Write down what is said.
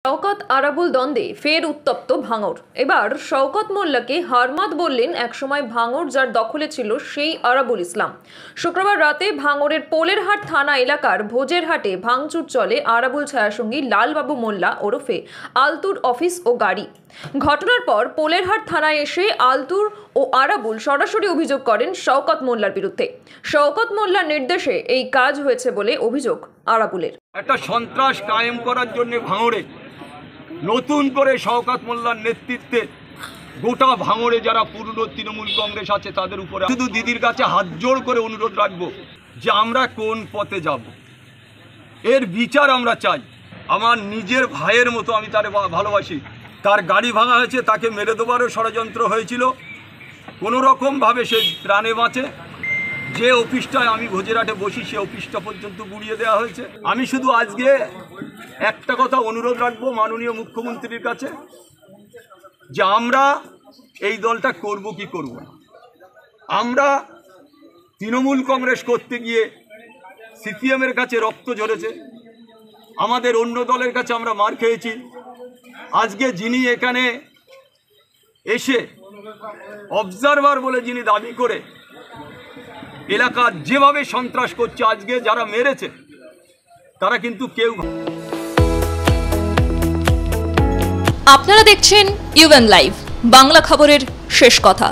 শওকত আরাবুল দ্বন্দ্বে ফের উত্তপ্ত ভাঙড়। এবার শওকত মোল্লাকে হারমাদ বললেন একসময় ভাঙড় যার দখলে ছিল সেই আরাবুল ইসলাম। শুক্রবার রাতে ভাঙড়ের পোলেরহাট থানা এলাকার ভোজের হাটে ভাঙচুর চলে আরাবুল ছায়াসঙ্গী লালবাবু মোল্লা ওরফে আলতুর অফিস ও গাড়ি। ঘটনার পর পোলেরহাট থানায় এসে আলতুর ও আরাবুল সরাসরি অভিযোগ করেন শওকত মোল্লার বিরুদ্ধে। শওকত মোল্লার নির্দেশে এই কাজ হয়েছে বলে অভিযোগ আরাবুলের। একটা সন্ত্রাস কায়েম করার জন্য ভাঙড়ে নতুন করে শওকত মোল্লার নেতৃত্বে গোটা ভাঙড়ে যারা পুরনো তৃণমূল কংগ্রেস আছে তাদের উপরে শুধু দিদির কাছে হাত জোড় করে অনুরোধ রাখবো যে আমরা কোন পথে যাব, এর বিচার আমরা চাই। আমার নিজের ভাইয়ের মতো আমি তার ভালোবাসি। তার গাড়ি ভাঙা হয়েছে, তাকে মেরে দেওয়ারও ষড়যন্ত্র হয়েছিল, কোনো রকমভাবে সে প্রাণে বাঁচে। যে অফিসটায় আমি ভোজেরহাটে বসি সে অফিসটা পর্যন্ত গুড়িয়ে দেওয়া হয়েছে। আমি শুধু আজকে একটা কথা অনুরোধ রাখবো মাননীয় মুখ্যমন্ত্রীর কাছে যে আমরা এই দলটা করব কি করব না। আমরা তৃণমূল কংগ্রেস করতে গিয়ে সিপিএমের কাছে রক্ত ঝরেছে, আমাদের অন্য দলের কাছে আমরা মার খেয়েছি। আজকে যিনি এখানে এসে অবজারভার বলে যিনি দাবি করে এলাকার যেভাবে সন্ত্রাস করছে, আজকে যারা মেরেছে তারা কিন্তু কেউ। আপনারা দেখছেন ইউএন লাইভ, বাংলা খবরের শেষ কথা।